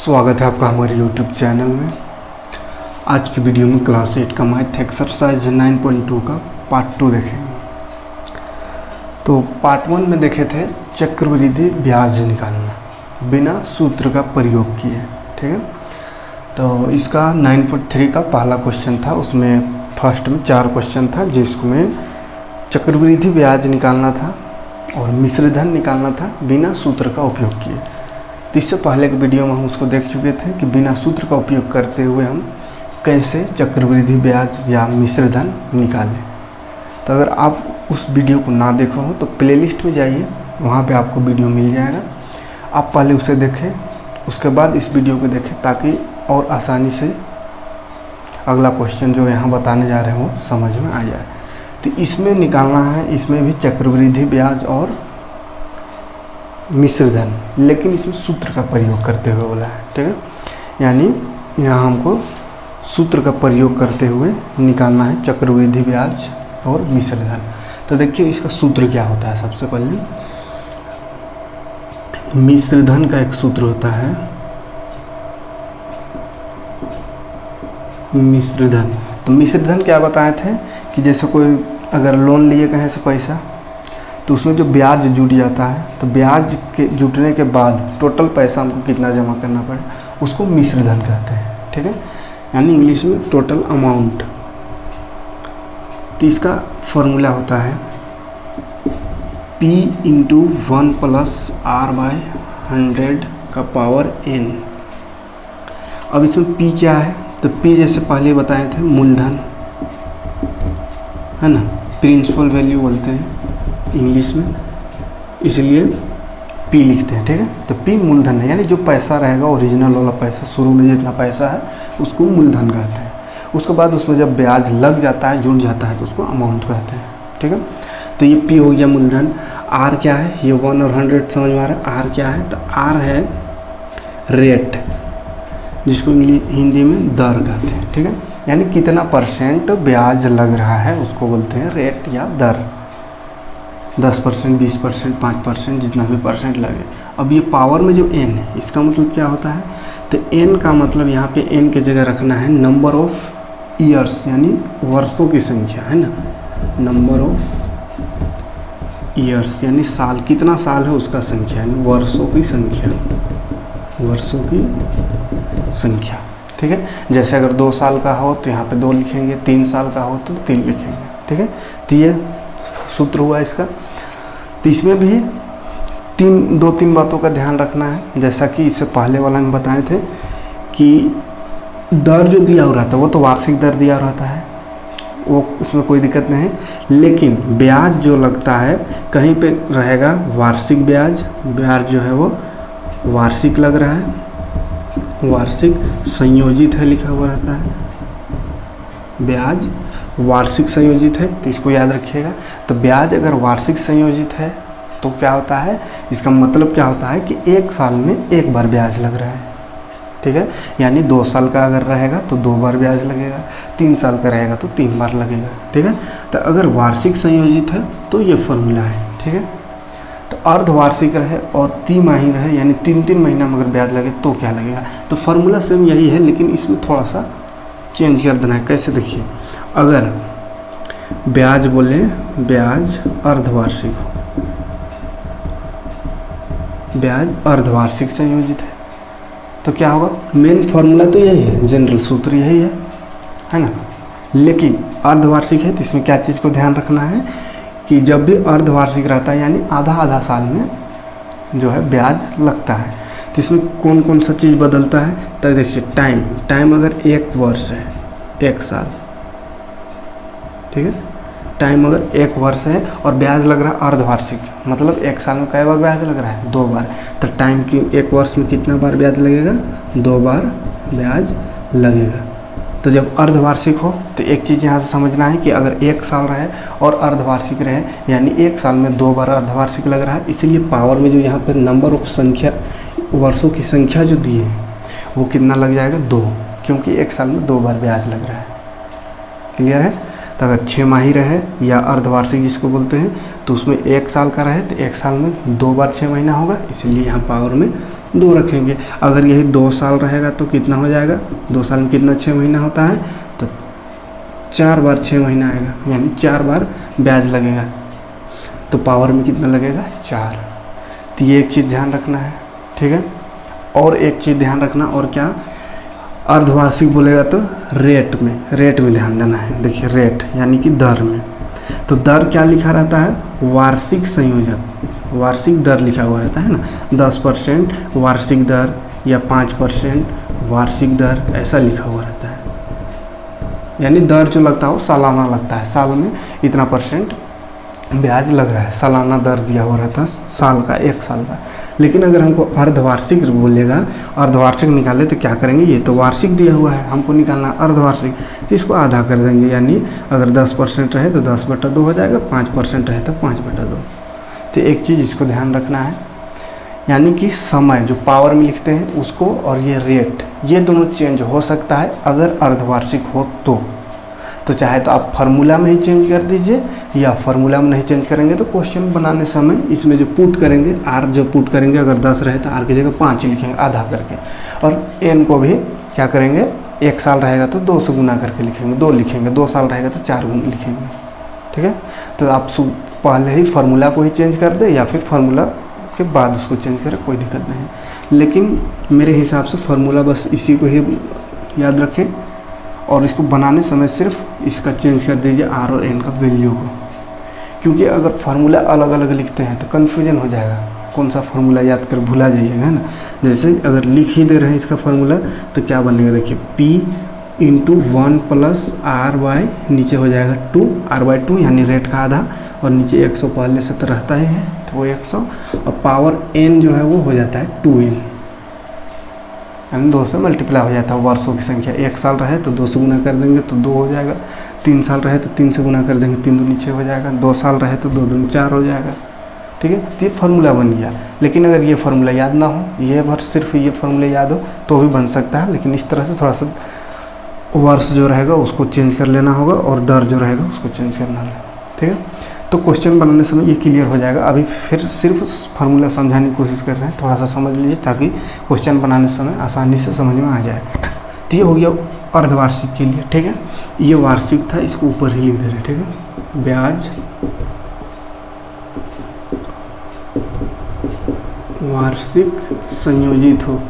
स्वागत है आपका हमारे YouTube चैनल में। आज की वीडियो में क्लास 8 का मैथ एक्सरसाइज 9.2 का पार्ट 2 देखेंगे। तो पार्ट 1 में देखे थे चक्रवृद्धि ब्याज निकालना बिना सूत्र का प्रयोग किए, ठीक है। तो इसका 9.3 का पहला क्वेश्चन था, उसमें फर्स्ट में 4 क्वेश्चन था जिसमें चक्रवृद्धि ब्याज निकालना था और मिश्र धन निकालना था बिना सूत्र का उपयोग किए। तो इससे पहले के वीडियो में हम उसको देख चुके थे कि बिना सूत्र का उपयोग करते हुए हम कैसे चक्रवृद्धि ब्याज या मिश्र धन निकालें। तो अगर आप उस वीडियो को ना देखो हो तो प्लेलिस्ट में जाइए, वहाँ पे आपको वीडियो मिल जाएगा। आप पहले उसे देखें, उसके बाद इस वीडियो को देखें ताकि और आसानी से अगला क्वेश्चन जो यहाँ बताने जा रहे हैं वो समझ में आ जाए। तो इसमें निकालना है, इसमें भी चक्रवृद्धि ब्याज और मिश्र धन, लेकिन इसमें सूत्र का प्रयोग करते हुए बोला है, ठीक है। यानी यहाँ हमको सूत्र का प्रयोग करते हुए निकालना है चक्रवृद्धि ब्याज और मिश्र धन। तो देखिए इसका सूत्र क्या होता है। सबसे पहले मिश्र धन का एक सूत्र होता है मिश्र धन। तो मिश्र धन क्या बताए थे कि जैसे कोई अगर लोन लिए कहीं से पैसा, तो उसमें जो ब्याज जुट जाता है, तो ब्याज के जुटने के बाद टोटल पैसा हमको कितना जमा करना पड़े उसको मिश्र धन कहते हैं, ठीक है। यानी इंग्लिश में टोटल अमाउंट। तो इसका फॉर्मूला होता है P × 1 + R/100 का पावर n। अब इसमें P क्या है, तो P जैसे पहले बताए थे मूलधन है ना, प्रिंसिपल वैल्यू बोलते हैं इंग्लिश में, इसलिए P लिखते हैं, ठीक है। तो P मूलधन है, यानी जो पैसा रहेगा ओरिजिनल वाला पैसा, शुरू में जितना पैसा है उसको मूलधन कहते हैं। उसके बाद उसमें जब ब्याज लग जाता है, जुड़ जाता है, तो उसको अमाउंट कहते हैं, ठीक है। तो ये P हो गया मूलधन। R क्या है, ये 1 और 100 समझ में आ रहा है। R क्या है, तो R है रेट, जिसको हिंदी में दर कहते हैं, ठीक है। यानी कितना परसेंट ब्याज लग रहा है उसको बोलते हैं रेट या दर। 10%, 20%, 5%, जितना भी परसेंट लगे। अब ये पावर में जो n है, इसका मतलब क्या होता है, तो n का मतलब यहाँ पे n की जगह रखना है नंबर ऑफ ईयर्स, यानी वर्षों की संख्या, है ना। नंबर ऑफ ईयर्स यानी साल, कितना साल है उसका संख्या, यानी वर्षों की संख्या, वर्षों की संख्या, ठीक है। जैसे अगर 2 साल का हो तो यहाँ पे 2 लिखेंगे, 3 साल का हो तो 3 लिखेंगे, ठीक है। तो ये सूत्र हुआ इसका। तो इसमें भी 2-3 बातों का ध्यान रखना है, जैसा कि इससे पहले वाला में बताए थे कि दर जो दिया हो रहा था वो तो वार्षिक दर दिया रहता है, वो उसमें कोई दिक्कत नहीं है। लेकिन ब्याज जो लगता है कहीं पे रहेगा वार्षिक ब्याज, ब्याज जो है वो वार्षिक लग रहा है, वार्षिक संयोजित है लिखा हुआ रहता है, ब्याज वार्षिक संयोजित है, तो इसको याद रखिएगा। तो ब्याज अगर वार्षिक संयोजित है तो क्या होता है, इसका मतलब क्या होता है कि 1 साल में 1 बार ब्याज लग रहा है, ठीक है। यानी 2 साल का अगर रहेगा तो 2 बार ब्याज लगेगा, 3 साल का रहेगा तो 3 बार लगेगा, ठीक है। तो अगर वार्षिक संयोजित है तो ये फॉर्मूला है, ठीक है। तो अर्धवार्षिक रहे और तिमाही रहे, यानी 3-3 महीना में अगर ब्याज लगे तो क्या लगेगा। तो फॉर्मूला सेम यही है, लेकिन इसमें थोड़ा सा चेंज कर देना है। कैसे, देखिए, अगर ब्याज बोले ब्याज अर्धवार्षिक हो, ब्याज अर्धवार्षिक संयोजित है, तो क्या होगा, मेन फॉर्मूला तो यही है, जनरल सूत्र यही है ना। लेकिन अर्धवार्षिक है तो इसमें क्या चीज़ को ध्यान रखना है कि जब भी अर्धवार्षिक रहता है यानी आधा साल में जो है ब्याज लगता है, तो इसमें कौन कौन सा चीज़ बदलता है। तो देखिए टाइम अगर 1 वर्ष है, 1 साल, ठीक है। टाइम अगर 1 वर्ष है और ब्याज लग रहा है अर्धवार्षिक, मतलब 1 साल में कई बार ब्याज लग रहा है, 2 बार। तो टाइम की 1 वर्ष में कितना बार ब्याज लगेगा, 2 बार ब्याज लगेगा। तो जब अर्धवार्षिक हो तो एक चीज़ यहाँ से समझना है कि अगर 1 साल रहे और अर्धवार्षिक रहे, यानी 1 साल में 2 बार अर्धवार्षिक लग रहा है, इसीलिए पावर में जो यहाँ पर नंबर ऑफ संख्या, वर्षों की संख्या जो दी है वो कितना लग जाएगा, 2, क्योंकि 1 साल में 2 बार ब्याज लग रहा है। क्लियर है। तो अगर 6 माही रहे या अर्धवार्षिक जिसको बोलते हैं, तो उसमें 1 साल का रहे तो 1 साल में 2 बार 6 महीना होगा, इसीलिए यहाँ पावर में 2 रखेंगे। अगर यही 2 साल रहेगा तो कितना हो जाएगा, 2 साल में कितना 6 महीना होता है, तो 4 बार 6 महीना आएगा, यानी 4 बार ब्याज लगेगा। तो पावर में कितना लगेगा, 4। तो ये एक चीज़ ध्यान रखना है, ठीक है। और एक चीज़ ध्यान रखना, और क्या, अर्धवार्षिक बोलेगा तो रेट में ध्यान देना है। देखिए रेट यानी कि दर में, तो दर क्या लिखा रहता है, वार्षिक संयोजन, वार्षिक दर लिखा हुआ रहता है ना, 10% वार्षिक दर या 5% वार्षिक दर, ऐसा लिखा हुआ रहता है। यानी दर जो लगता है वो सालाना लगता है, साल में इतना % ब्याज लग रहा है, सालाना दर दिया हुआ रहता है साल का, 1 साल का। लेकिन अगर हमको अर्धवार्षिक बोलेगा, अर्धवार्षिक निकाले तो क्या करेंगे, ये तो वार्षिक दिया हुआ है, हमको निकालना अर्धवार्षिक, तो इसको आधा कर देंगे। यानी अगर 10% रहे तो 10/2 हो जाएगा, 5% रहे तो 5/2। तो एक चीज़ इसको ध्यान रखना है, यानी कि समय जो पावर में लिखते हैं उसको, और ये रेट, ये दोनों चेंज हो सकता है अगर अर्धवार्षिक हो तो चाहे तो आप फार्मूला में ही चेंज कर दीजिए, या फार्मूला में नहीं चेंज करेंगे तो क्वेश्चन बनाने समय इसमें जो पुट करेंगे, आर जो पुट करेंगे, अगर 10 रहे तो आर की जगह 5 लिखेंगे आधा करके, और एन को भी क्या करेंगे, 1 साल रहेगा तो 2 से गुना करके लिखेंगे, 2 लिखेंगे, 2 साल रहेगा तो 4 गुना लिखेंगे, ठीक है। तो आप पहले ही फार्मूला को ही चेंज कर दे, या फिर फार्मूला के बाद उसको चेंज करें, कोई दिक्कत नहीं। लेकिन मेरे हिसाब से फार्मूला बस इसी को ही याद रखें, और इसको बनाने समय सिर्फ इसका चेंज कर दीजिए आर और एन का वैल्यू को, क्योंकि अगर फार्मूला अलग अलग लिखते हैं तो कन्फ्यूजन हो जाएगा, कौन सा फार्मूला याद कर भूला जाइएगा, है ना। जैसे अगर लिख ही दे रहे हैं इसका फार्मूला तो क्या बनेगा, देखिए P × 1 + R/, नीचे हो जाएगा 2, R/2 यानी रेट का आधा, और नीचे 100 पहले से तो रहता ही है तो वो 100, और पावर n जो है वो हो जाता है 2n, यानी 2 से मल्टीप्लाई हो जाता है वर्षों की संख्या। 1 साल रहे तो 2 से गुना कर देंगे तो 2 हो जाएगा, 3 साल रहे तो 3 से गुना कर देंगे, 3 दूनी 6 हो जाएगा, 2 साल रहे तो 2 दूनी 4 हो जाएगा, ठीक है। तो ये फार्मूला बन गया। लेकिन अगर ये फार्मूला याद ना हो, ये भर सिर्फ ये फार्मूला याद हो तो भी बन सकता है, लेकिन इस तरह से थोड़ा सा वर्ष जो रहेगा उसको चेंज कर लेना होगा, और दर जो रहेगा उसको चेंज करना है, ठीक है। तो क्वेश्चन बनाने समय ये क्लियर हो जाएगा। अभी फिर सिर्फ फार्मूला समझाने की कोशिश कर रहे हैं, थोड़ा सा समझ लीजिए ताकि क्वेश्चन बनाने समय आसानी से समझ में आ जाए। तो ये हो गया अर्धवार्षिक के लिए, ठीक है। ये वार्षिक था, इसको ऊपर ही लिख दे रहे, ठीक है। ब्याज वार्षिक संयोजित हो,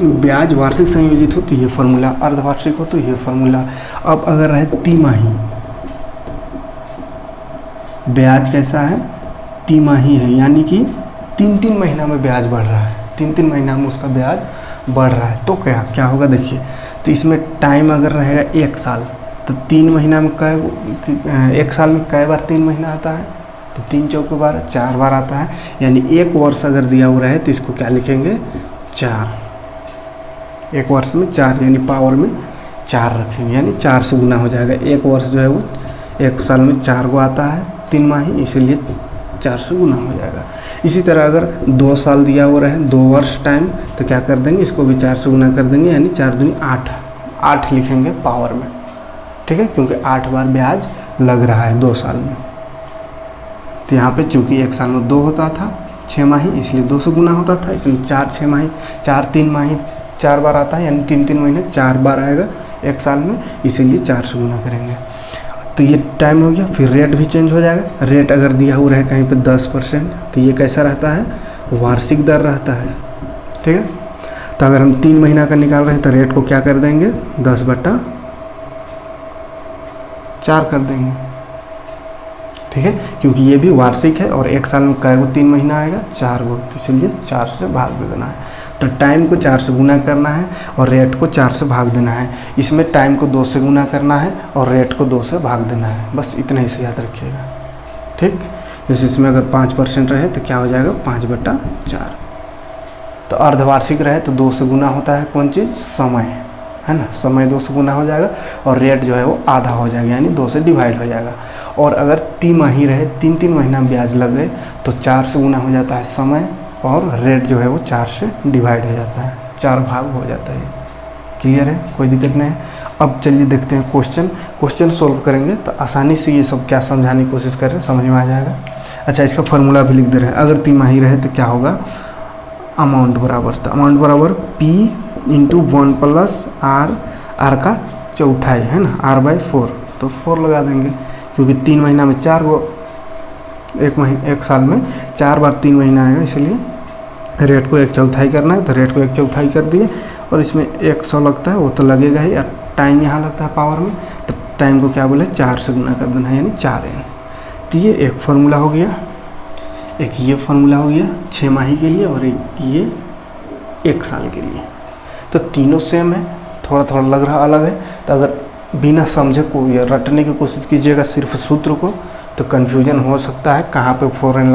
ब्याज वार्षिक संयोजित हो तो ये फार्मूला, अर्धवार्षिक हो तो ये फार्मूला। अब अगर रहे तिमाही, ब्याज कैसा है, तिमाही है, यानी कि 3-3 महीना में ब्याज बढ़ रहा है, 3-3 महीना में उसका ब्याज बढ़ रहा है। तो क्या होगा देखिए, तो इसमें टाइम अगर रहेगा 1 साल तो 3 महीना में 1 साल में कै बार 3 महीना आता है, तो 3 चौके 12, 4 बार आता है। यानी 1 वर्ष अगर दिया हुआ रहे तो इसको क्या लिखेंगे, 4, 1 वर्ष में 4, यानी पावर में 4 रखेंगे, यानी 4 से गुना हो जाएगा। 1 वर्ष जो है वो 1 साल में 4 को आता है, 3 माही, इसीलिए 4 से गुना हो जाएगा। इसी तरह अगर 2 साल दिया हुआ रहे, 2 वर्ष टाइम, तो क्या कर देंगे, इसको भी 4 से गुना कर देंगे, यानी 4 दूनी 8 लिखेंगे पावर में, ठीक है, क्योंकि 8 बार ब्याज लग रहा है 2 साल में। तो यहाँ पे चूँकि 1 साल में 2 होता था 6 माही, इसलिए 2 से गुना होता था, इसमें 4 6 माही, 4 3 माही 4 बार आता है, यानी 3-3 महीने 4 बार आएगा 1 साल में, इसीलिए 4 से गुना करेंगे। तो ये टाइम हो गया। फिर रेट भी चेंज हो जाएगा। रेट अगर दिया हुआ है कहीं पे 10%, तो ये कैसा रहता है, वार्षिक दर रहता है, ठीक है। तो अगर हम 3 महीना का निकाल रहे हैं तो रेट को क्या कर देंगे, 10/4 कर देंगे, ठीक है, क्योंकि ये भी वार्षिक है और 1 साल में कै गो 3 महीना आएगा, 4 गो, तो इसलिए 4 से भाग दे देना है। तो टाइम को 4 से गुना करना है और रेट को 4 से भाग देना है। इसमें टाइम को 2 से गुना करना है और रेट को 2 से भाग देना है, बस इतना ही से याद रखिएगा, ठीक। जैसे इसमें अगर 5% रहे तो क्या हो जाएगा, 5/4। तो अर्धवार्षिक रहे तो 2 से गुना होता है कौन चीज़, समय, है ना, समय 2 से गुना हो जाएगा, और रेट जो है वो आधा हो जाएगा, यानी 2 से डिवाइड हो जाएगा। और अगर तिमाही रहे, 3-3 महीना ब्याज लग गए, तो 4 से गुना हो जाता है समय, और रेट जो है वो 4 से डिवाइड हो जाता है, 4 भाग हो जाता है। क्लियर है, कोई दिक्कत नहीं है। अब चलिए देखते हैं क्वेश्चन सोल्व करेंगे, तो आसानी से ये सब क्या समझाने की कोशिश कर रहे हैं समझ में आ जाएगा। अच्छा, इसका फार्मूला भी लिख दे रहे हैं। अगर तिमाही रहे तो क्या होगा, अमाउंट बराबर, तो अमाउंट बराबर P इंटू 1 प्लस आर का चौथाई है ना, R/4, तो 4 लगा देंगे क्योंकि 3 महीना में 4 गो, एक साल में 4 बार 3 महीना आएगा, इसलिए रेट को 1/4 करना है, तो रेट को 1/4 कर दिए। और इसमें 100 लगता है, वो तो लगेगा ही, और टाइम यहाँ लगता है पावर में, तो टाइम को क्या बोले 4 से गुना कर देना है, यानी 4n। तो ये एक फार्मूला हो गया, एक ये फार्मूला हो गया 6 माही के लिए, और एक ये 1 साल के लिए। तो तीनों सेम है, थोड़ा थोड़ा लग रहा अलग है। तो अगर बिना समझे को या रटने की कोशिश कीजिएगा सिर्फ सूत्र को, तो कन्फ्यूजन हो सकता है, कहाँ पे 4n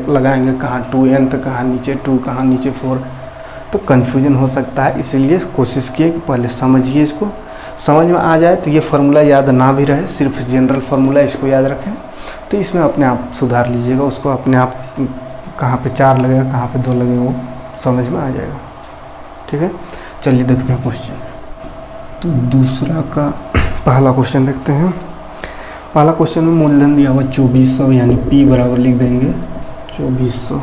लगाएंगे, कहाँ 2n, तो कहाँ नीचे 2, कहाँ नीचे 4, तो कन्फ्यूजन हो सकता है। इसीलिए कोशिश किए कि पहले समझिए, इसको समझ में आ जाए तो ये फार्मूला याद ना भी रहे, सिर्फ जनरल फार्मूला इसको याद रखें, तो इसमें अपने आप सुधार लीजिएगा, उसको अपने आप कहाँ पे 4 लगेगा, कहाँ पे 2 लगेगा, वो समझ में आ जाएगा। ठीक है, चलिए देखते हैं क्वेश्चन। तो दूसरा का पहला क्वेश्चन देखते हैं। पहला क्वेश्चन में मूलधन दिया हुआ 2400, यानी P बराबर लिख देंगे 2400।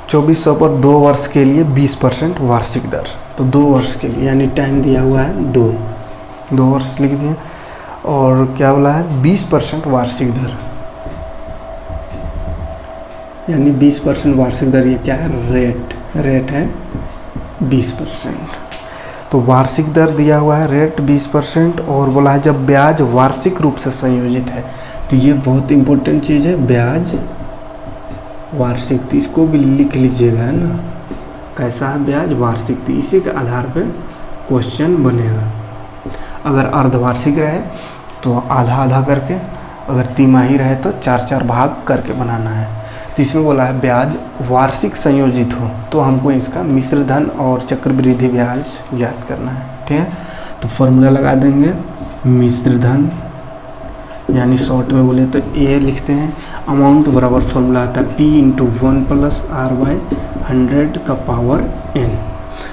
2400 पर 2 वर्ष के लिए 20% वार्षिक दर, तो 2 वर्ष के लिए, यानी टाइम दिया हुआ है 2 वर्ष लिख दिए। और क्या बोला है 20% वार्षिक दर, यानी 20% वार्षिक दर, ये क्या है रेट है 20%। तो वार्षिक दर दिया हुआ है रेट 20%, और बोला है जब ब्याज वार्षिक रूप से संयोजित है, तो ये बहुत इंपॉर्टेंट चीज़ है, ब्याज वार्षिक, तो इसको भी लिख लीजिएगा, है ना, कैसा है ब्याज वार्षिक, तो इसी के आधार पे क्वेश्चन बनेगा। अगर अर्धवार्षिक रहे तो आधा आधा करके, अगर तिमाही रहे तो 4-4 भाग करके बनाना है। तो इसमें बोला है ब्याज वार्षिक संयोजित हो, तो हमको इसका मिश्र धन और चक्रवृद्धि ब्याज ज्ञात करना है। ठीक है, तो फॉर्मूला लगा देंगे, मिश्र धन, यानी शॉर्ट में बोले तो ए लिखते हैं, अमाउंट बराबर फॉर्मूला आता है P इंटू 1 प्लस R/100 का पावर n।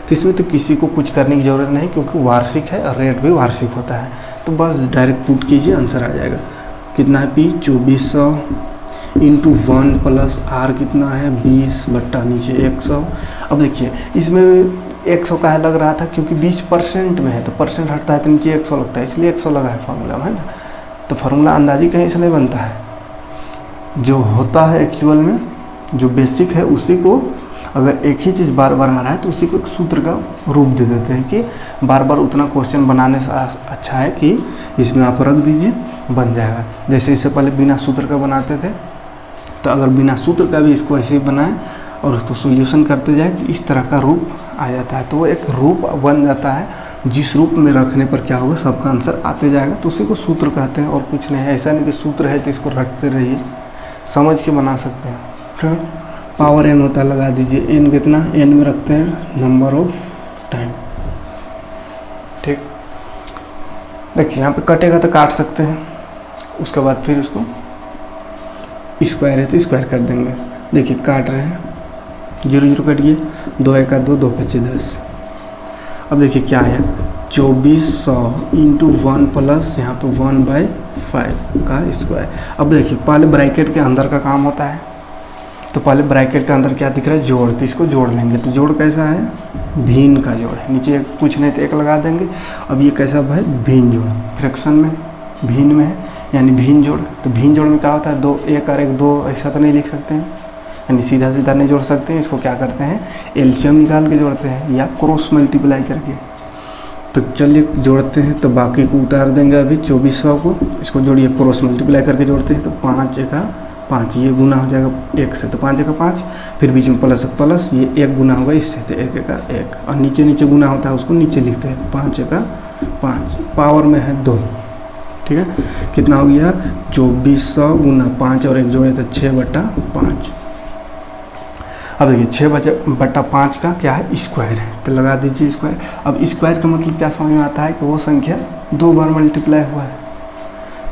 तो इसमें तो किसी को कुछ करने की ज़रूरत नहीं, क्योंकि वार्षिक है और रेट भी वार्षिक होता है, तो बस डायरेक्ट पुट कीजिए, आंसर आ जाएगा। कितना है P 2400 इंटू 1 प्लस R कितना है 20 बट्टा नीचे 100। अब देखिए इसमें 100 का लग रहा था, क्योंकि 20% में है, तो परसेंट हटता है तो नीचे 100 लगता है, इसलिए 100 लगा है फार्मूला में, है ना। तो फार्मूला अंदाजी कहीं से नहीं बनता है, जो होता है एक्चुअल में, जो बेसिक है उसी को, अगर एक ही चीज़ बार बार आ रहा है तो उसी को एक सूत्र का रूप दे देते हैं, कि बार बार उतना क्वेश्चन बनाने से अच्छा है कि इसमें आप रख दीजिए, बन जाएगा। जैसे इससे पहले बिना सूत्र का बनाते थे, तो अगर बिना सूत्र का भी इसको ऐसे ही बनाएं और उसको सॉल्यूशन करते जाए, तो इस तरह का रूप आ जाता है, तो वो एक रूप बन जाता है, जिस रूप में रखने पर क्या होगा, सबका आंसर आते जाएगा, तो उसी को सूत्र कहते हैं, और कुछ नहीं है। ऐसा नहीं कि सूत्र है तो इसको रखते रहिए, समझ के बना सकते हैं। ठीक, पावर n होता है, लगा दीजिए, n कितना, n में रखते हैं नंबर ऑफ टाइम। ठीक, देखिए यहाँ पे कटेगा तो काट सकते हैं, उसके बाद फिर उसको स्क्वायर है तो स्क्वायर कर देंगे। देखिए काट रहे हैं, 0 0 कट गए, 2 1 2, 2 5 10। अब देखिए क्या है 2400 इंटू 1 प्लस यहाँ पे 1/5 का स्क्वायर। अब देखिए पहले ब्रैकेट के अंदर का काम होता है, तो पहले ब्रैकेट के अंदर क्या दिख रहा है, जोड़, तो इसको जोड़ लेंगे। तो जोड़ कैसा है, भिन्न का जोड़ है, नीचे कुछ नहीं तो 1 लगा देंगे। अब ये कैसा है, भिन्न जोड़, फ्रैक्शन में भिन्न में है, यानी भिन्न जोड़। तो भिन्न जोड़ में क्या होता है, 2 1 और 1 2, ऐसा तो नहीं लिख सकते हैं, यानी सीधा सीधा नहीं जोड़ सकते हैं। इसको क्या करते हैं, एलसीएम निकाल के जोड़ते हैं, या क्रॉस मल्टीप्लाई करके। तो चलिए जोड़ते हैं, तो बाकी को उतार देंगे अभी 2400 को, इसको जोड़िए, क्रॉस मल्टीप्लाई करके जोड़ते हैं, तो 5 1 5, ये गुना हो जाएगा 1 से, तो 5 1 5, फिर बीच में प्लस प्लस, ये 1 गुना होगा इससे, तो 1 1 1, और नीचे नीचे गुना होता है उसको नीचे लिखते हैं, तो 5 1 5, पावर में है 2। ठीक है, कितना हो गया 2400 गुना 5 और 1 जोड़े तो 6/5। अब देखिए 6/5 का क्या है, स्क्वायर है, तो लगा दीजिए स्क्वायर। अब स्क्वायर का मतलब क्या समझ में आता है, कि वो संख्या 2 बार मल्टीप्लाई हुआ है,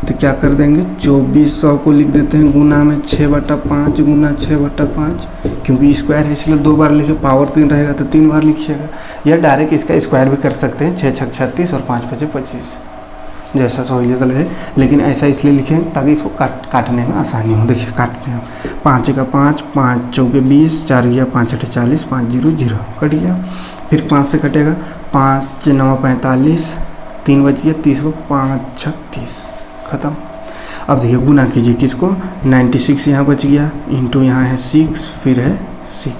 तो क्या कर देंगे 2400 को लिख देते हैं गुना में 6/5 गुना 6/5, क्योंकि स्क्वायर है इसलिए 2 बार लिखे, पावर 3 रहेगा तो 3 बार लिखिएगा, या डायरेक्ट इसका स्क्वायर भी कर सकते हैं, 6 6 36 और 5 5 25। जैसा सहूलियत लगे, लेकिन ऐसा इसलिए लिखें ताकि इसको काटने में आसानी हो। देखिए काटते हैं, 5 का 5, 5 चौके 20, 4 गया 5 8 40, 5 0 0 कट गया। फिर 5 से कटेगा, 5 9 45, 3 बच गया, 30 को 5 6 30, ख़त्म। अब देखिए गुना कीजिए किसको, 96 यहाँ बच गया, इंटू यहाँ है 6, फिर है 6।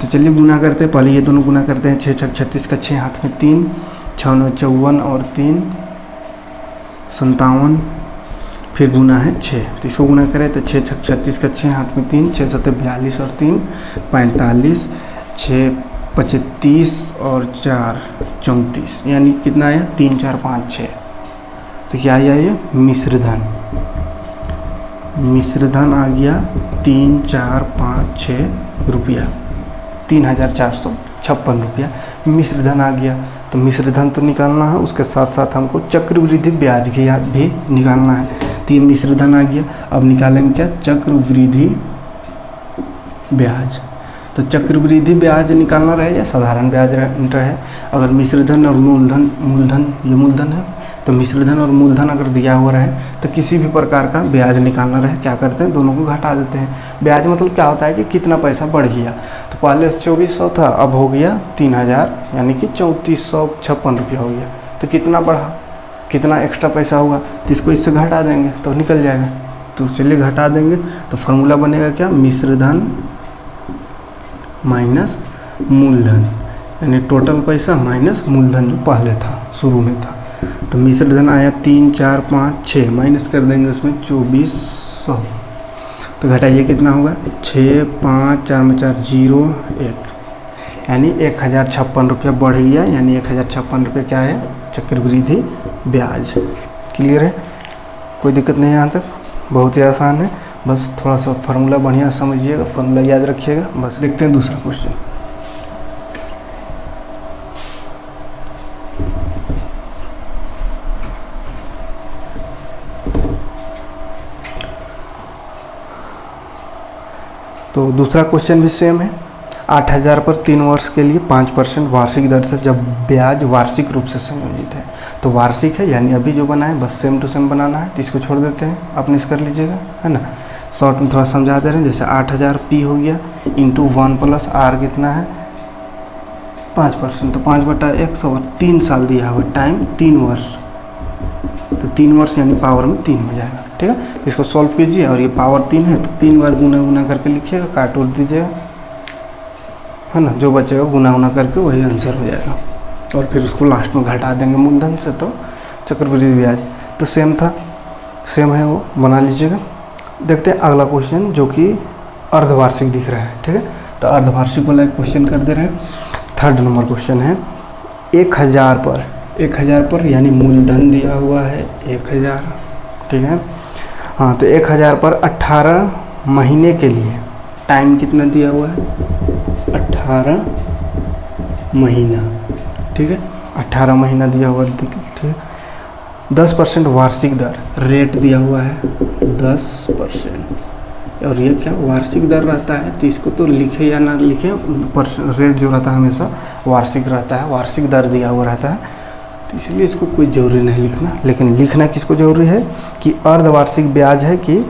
तो चलिए गुना करते हैं, पहले ये दोनों गुना करते हैं। 6 6 36 का 6 हाथ में 3, 6 9 54 और 3 57, फिर गुना है 6। तो इसको गुना करें तो 6 6 36 का 6 हाथ में 3, 6 7 42 और 3 45, 6 35 और 4 34, यानी कितना आया 3 4 5 6। तो क्या आया ये मिश्र धन, मिश्र धन आ गया 3 4 5 6 रुपया, 3456 रुपया मिश्र धन आ गया। तो मिश्र धन तो निकालना है, उसके साथ साथ हमको चक्रवृद्धि ब्याज की याद भी निकालना है। तो ये मिश्र धन आ गया, अब निकालेंगे क्या, चक्रवृद्धि ब्याज। तो चक्रवृद्धि ब्याज निकालना रहे या साधारण ब्याज रहे, अगर मिश्र धन और मूलधन ये मूलधन है, तो मिश्र धन और मूलधन अगर दिया हुआ रहे तो किसी भी प्रकार का ब्याज निकालना रहे, क्या करते हैं, दोनों को घटा देते हैं। ब्याज मतलब क्या होता है कि कितना पैसा बढ़ गया। तो पहले से 2400 था, अब हो गया 3000, यानी कि 3456 रुपया हो गया। तो कितना बढ़ा, कितना एक्स्ट्रा पैसा हुआ, तो इसको इससे घटा देंगे तो निकल जाएगा। तो चलिए घटा देंगे, तो फार्मूला बनेगा क्या, मिश्र धन माइनस मूलधन, यानी टोटल पैसा माइनस मूलधन जो पहले था शुरू में था। तो मिश्र धन आया 3 4 5 6, माइनस कर देंगे उसमें 2400, तो घटाइए कितना होगा, 6 5 4 में 4 0 1, यानी 1056 रुपया बढ़ गया, यानी 1056 रुपये क्या है, चक्रवृद्धि ब्याज। क्लियर है, कोई दिक्कत नहीं है यहाँ तक, बहुत ही आसान है। बस थोड़ा सा फार्मूला बढ़िया समझिएगा, फार्मूला याद रखिएगा। बस देखते हैं दूसरा क्वेश्चन। तो दूसरा क्वेश्चन भी सेम है। 8000 पर 3 वर्ष के लिए 5% वार्षिक दर से जब ब्याज वार्षिक रूप से संयोजित है, तो वार्षिक है यानी अभी जो बना है बस सेम टू सेम बनाना है, तो इसको छोड़ देते हैं, अपने इस कर लीजिएगा, है ना। शॉर्ट में थोड़ा समझा दे रहे हैं, जैसे 8000 P हो गया इंटू 1 प्लस R कितना है 5%, तो 5/100 और 3 साल दिया हुआ टाइम 3 वर्ष, तो 3 वर्ष यानी पावर में 3 हो जाएगा। ठीक है, इसको सॉल्व कीजिए, और ये पावर 3 है तो 3 बार गुना करके लिखिएगा, काट उठ दीजिएगा, है ना, जो बचेगा गुना करके वही आंसर हो जाएगा। और फिर उसको लास्ट में घटा देंगे मूलधन से, तो चक्रवृद्धि ब्याज तो सेम था, सेम है वो, बना लीजिएगा। देखते हैं अगला क्वेश्चन जो कि अर्धवार्षिक दिख रहा है। ठीक है, तो अर्धवार्षिक वाला एक क्वेश्चन कर दे रहे हैं। 3rd नंबर क्वेश्चन है, 1000 पर यानी मूलधन दिया हुआ है 1000। ठीक है, हाँ, तो 1000 पर 18 महीने के लिए टाइम कितना दिया हुआ है, 18 महीना। ठीक है, 18 महीना दिया हुआ है। ठीक है, 10% वार्षिक दर रेट दिया हुआ है 10%, और ये क्या वार्षिक दर रहता है, तो इसको तो लिखे या ना लिखे, रेट जो रहता है हमेशा वार्षिक रहता है, वार्षिक दर दिया हुआ रहता है, तो इसलिए इसको कोई ज़रूरी नहीं लिखना। लेकिन लिखना किसको ज़रूरी है कि अर्धवार्षिक ब्याज है कि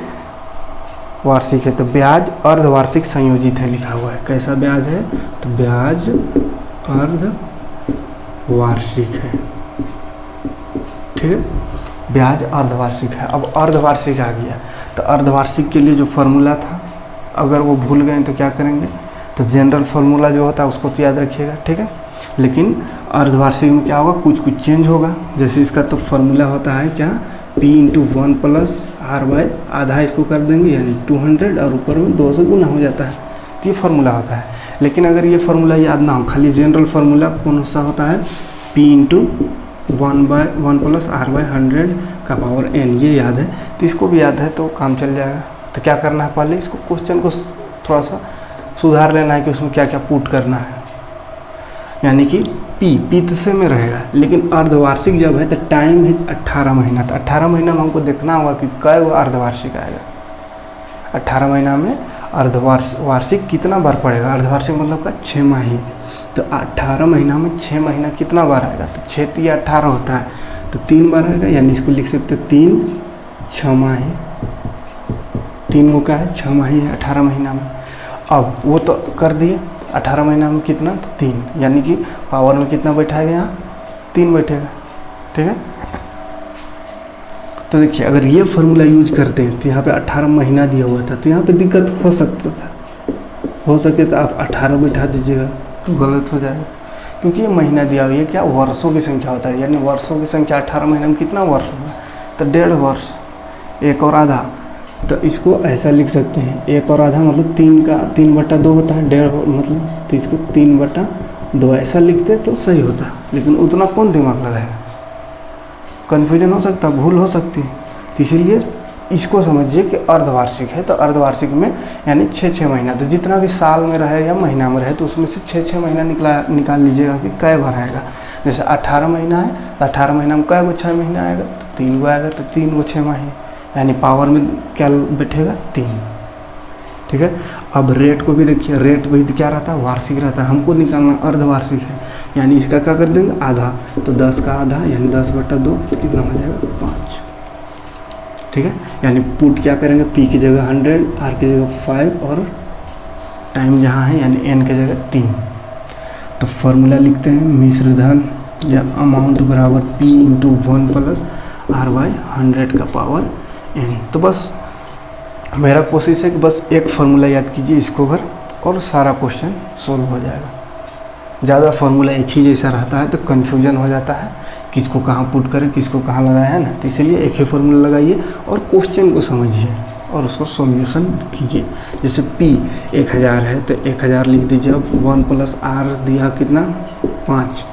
वार्षिक है, तो ब्याज अर्धवार्षिक संयोजित है लिखा हुआ है। कैसा ब्याज है, तो ब्याज अर्धवार्षिक है। ठीक है, ब्याज अर्धवार्षिक है। अब अर्धवार्षिक आ गया, तो अर्धवार्षिक के लिए जो फार्मूला था अगर वो भूल गए तो क्या करेंगे, तो जनरल फार्मूला जो होता है उसको तो याद रखिएगा। ठीक है, लेकिन अर्धवार्षिक में क्या होगा, कुछ चेंज होगा। जैसे इसका तो फार्मूला होता है क्या, P into 1 plus R by आधा, इसको कर देंगे यानी 200, और ऊपर में 2 से गुना हो जाता है, तो ये फार्मूला होता है। लेकिन अगर ये फार्मूला याद ना हो, खाली जनरल फार्मूला कौन सा होता है, P into 1 plus R by 100 का पावर n, ये याद है, तो इसको भी याद है तो काम चल जाएगा। तो क्या करना है, पहले इसको क्वेश्चन को थोड़ा सा सुधार लेना है कि उसमें क्या क्या पुट करना है, यानी कि P तो से में रहेगा, लेकिन अर्धवार्षिक जब है तो टाइम है 18 महीना, तो 18 महीना में हमको देखना होगा कि कै वो अर्धवार्षिक आएगा। 18 महीना में अर्धवार्षिक कितना बार पड़ेगा, अर्धवार्षिक मतलब का 6 माही, तो 18 महीना में 6 महीना कितना बार आएगा, तो 6 × 18 होता है, तो 3 बार आएगा, यानी इसको लिख सकते 3 छमाही, 3 को क्या है 6 माही है 18 महीना में। अब वो तो कर दिए, 18 महीना में कितना, तो 3, यानी कि पावर में कितना बैठाएगा, यहाँ 3 बैठेगा, ठीक है। तो देखिए अगर ये फार्मूला यूज करते हैं तो यहाँ पे 18 महीना दिया हुआ था, तो यहाँ पे दिक्कत हो सकता था, हो सके तो आप 18 बैठा दीजिएगा, तो गलत हो जाएगा, क्योंकि ये महीना दिया हुआ है, क्या वर्षों की संख्या होता है, यानी वर्षों की संख्या 18 महीने में कितना वर्ष होगा, तो 1.5 वर्ष, 1 और आधा। तो इसको ऐसा लिख सकते हैं, 1 और आधा मतलब 3/2 होता है, 1.5 मतलब, तो इसको 3/2 ऐसा लिखते तो सही होता, लेकिन उतना कौन दिमाग लगाएगा, कन्फ्यूजन हो सकता, भूल हो सकती है। तो इसीलिए इसको समझिए कि अर्धवार्षिक है, तो अर्धवार्षिक में यानी 6-6 महीना, तो जितना भी साल में रहे या महीना में रहे तो उसमें से 6-6 महीना निकाल लीजिएगा कि कै बार आएगा। जैसे 18 महीना है तो 18 महीना में कै गो 6 महीना आएगा, तो 3 गो आएगा, तो 3 गो 6 माही, यानी पावर में क्या बैठेगा 3, ठीक है। अब रेट को भी देखिए, रेट भी क्या रहता है, वार्षिक रहता है, हमको निकालना अर्धवार्षिक है, यानी इसका क्या कर देंगे आधा, तो 10 का आधा यानी 10/2, तो कितना हो जाएगा 5, ठीक है। यानी पुट क्या करेंगे, पी की जगह 100, आर की जगह 5 और टाइम जहाँ है यानी एन की जगह 3। तो फॉर्मूला लिखते हैं, मिश्र धन या अमाउंट बराबर P × 1 + R/100 का पावर n। तो बस मेरा कोशिश है कि बस एक फार्मूला याद कीजिए इसको भर, और सारा क्वेश्चन सोल्व हो जाएगा। ज़्यादा फार्मूला एक ही जैसा रहता है तो कन्फ्यूजन हो जाता है, किसको कहाँ पुट करें किसको कहाँ लगाया है ना, तो इसलिए एक ही फार्मूला लगाइए और क्वेश्चन को समझिए और उसको सॉल्यूशन कीजिए। जैसे P 1000 है तो 1000 लिख दीजिए, अब 1 + R दिया कितना 5,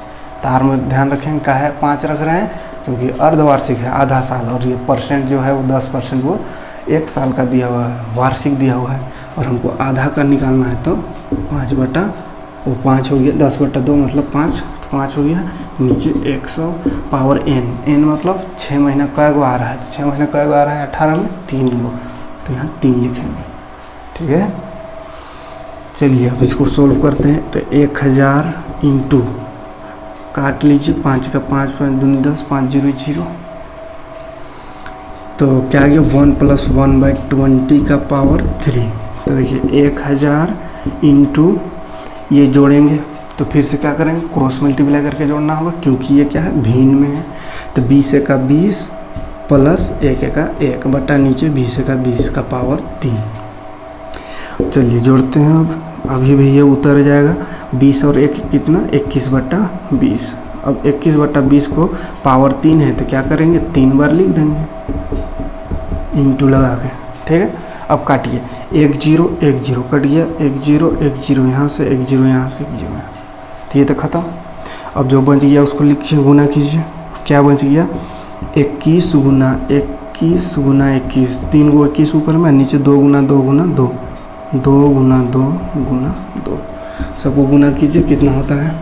तार में ध्यान रखें क्या है 5 रख रहे हैं, क्योंकि अर्धवार्षिक है आधा साल, और ये परसेंट जो है वो 10% वो 1 साल का दिया हुआ है, वार्षिक दिया हुआ है, और हमको आधा का निकालना है, तो 5 हो गया, 10/2 मतलब 5, तो 5 हो गया, नीचे 100 पावर n मतलब 6 महीना कै गो आ रहा है, तो 6 महीना कै गो आ रहा है 18 में 3 गो, तो यहाँ 3 लिखेंगे, ठीक है। चलिए अब इसको सोल्व करते हैं। तो 1000 इंटू काट लीजिए, 5 का 5, 5 दूनी 10, 5 0 0, तो क्या आ गया 1 + 1/20 का पावर 3। तो देखिए 1000 इंटू ये जोड़ेंगे तो फिर से क्या करेंगे, क्रॉस मल्टीप्लाई करके जोड़ना होगा, क्योंकि ये क्या है भिन्न में है। तो 20 का 20 प्लस 1 का 1 बटा नीचे 20 का 20 का पावर 3। चलिए जोड़ते हैं, अब अभी भी ये उतर जाएगा, 20 और 1 कितना 21/20। अब 21/20 को पावर 3 है तो क्या करेंगे 3 बार लिख देंगे इंटू लगा के, ठीक है। अब काटिए, 1 0 1 0 कट गया, 1 0 1 0 यहाँ से 1 0 यहाँ से 1 0 यहाँ, तो ये तो ख़त्म। अब जो बच गया उसको लिखिए, गुना कीजिए, क्या बच गया 21 गुना 21 गुना 21, 3 गो 21 ऊपर में, नीचे 2 गुना 2 गुना 2, 2 गुना 2 गुना 2, सबको गुना कीजिए, कितना होता है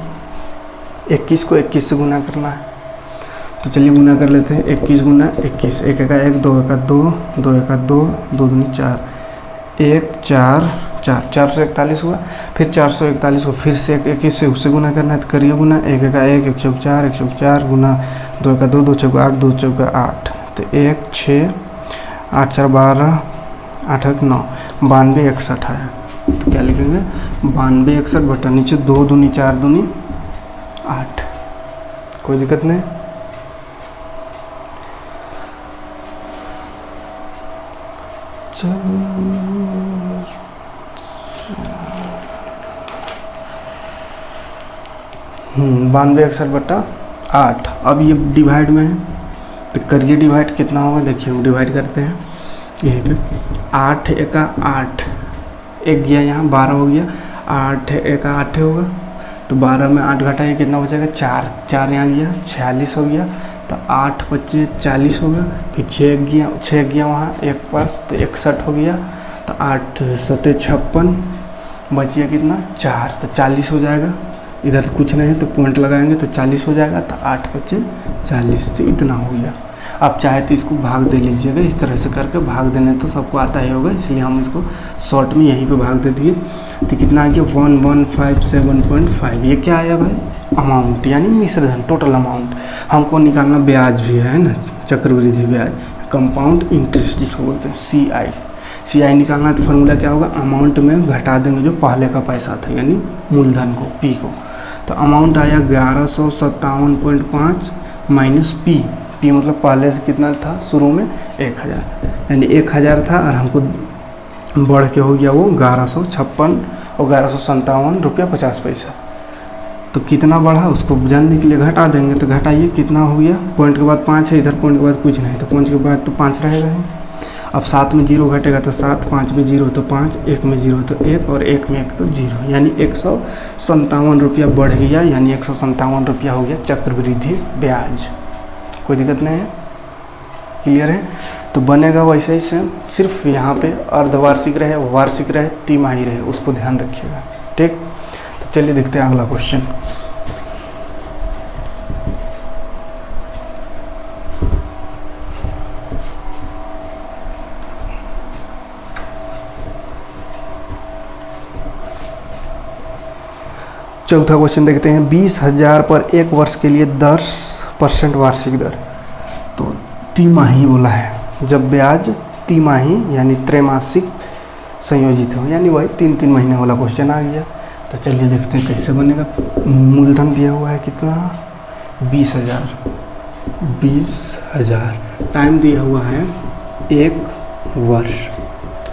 21 को 21 से गुना करना है। तो चलिए गुना कर लेते हैं, 21 गुना 21, 1 का 1 2 का 2 2 का 2 2 दूनी 4, 1 4 4 441 हुआ। फिर 441 को फिर से 21 से उससे गुना करना है, तो करिए गुना, 1 का 1 1 चौक 4 1 चौक 4 गुना 2 का 2 2 चौक 8 2 चौक 8, तो 1 6 8 4 12 8 8 9 92 61 है। तो क्या लिखेंगे 92 61 बटा नीचे 2 दूनी 4 दूनी 8, कोई दिक्कत नहीं। बानवे 61 बटा 8। अब ये डिवाइड में है तो करिए डिवाइड, कितना होगा देखिए, हम डिवाइड करते हैं यहीं पे, 8 एका 8, 1 गया यहाँ 12 हो गया, 8 एका 8 होगा, तो 12 में 8 घटाइए कितना बचेगा 4, 4 यहाँ गया 46 हो गया, तो 8 25 40 होगा, फिर 6 गया वहाँ एक पास, तो 61 हो गया, तो 8 7 56 बच गया कितना 4, तो 40 हो जाएगा। इधर कुछ नहीं है तो पॉइंट लगाएंगे तो 40 हो जाएगा, तो 8 25 40, तो इतना हो गया। आप चाहे तो इसको भाग दे लीजिएगा, इस तरह से करके भाग देने तो सबको आता ही होगा, इसलिए हम इसको शॉर्ट में यहीं पे भाग दे दिए। तो कितना आ गया 1157.5। ये क्या आया भाई, अमाउंट यानी मिश्र धन, टोटल अमाउंट। हमको निकालना ब्याज भी है ना, चक्रवृद्धि ब्याज, कंपाउंड इंटरेस्ट जिसको बोलते हैं, CI निकालना है। तो फार्मूला क्या होगा, अमाउंट में घटा देंगे जो पहले का पैसा था यानी मूलधन को, P को। तो अमाउंट आया 1157.5 माइनस P मतलब पहले से कितना था शुरू में 1000, यानी 1000 था और हमको बढ़ के हो गया वो 1156 और 1157 रुपया 50 पैसा। तो कितना बढ़ा उसको जानने के लिए घटा देंगे। तो घटाइए, कितना हो गया, पॉइंट के बाद 5 है, इधर पॉइंट के बाद कुछ नहीं, तो पॉइंट के बाद तो 5 रहेगा ही। अब 7 में 0 घटेगा तो 7, 5 में 0 तो 5, 1 में 0 तो 1 और 1 में 1 तो 0, यानी 157 रुपया बढ़ गया, यानी 157 रुपया हो गया चक्रवृद्धि ब्याज। कोई दिक्कत नहीं है, क्लियर है। तो बनेगा वैसे ही सेम, सिर्फ यहाँ पे अर्धवार्षिक रहे, वार्षिक रहे, तिमाही रहे, उसको ध्यान रखिएगा, ठीक। तो चलिए देखते हैं अगला क्वेश्चन। चौथा क्वेश्चन देखते हैं। 20,000 पर एक वर्ष के लिए 10% वार्षिक दर। तो तिमाही बोला है, जब ब्याज तिमाही यानी त्रैमासिक संयोजित हो, यानी वही 3-3 महीने वाला क्वेश्चन आ गया। तो चलिए देखते हैं कैसे बनेगा। मूलधन दिया हुआ है कितना, 20,000। टाइम दिया हुआ है 1 वर्ष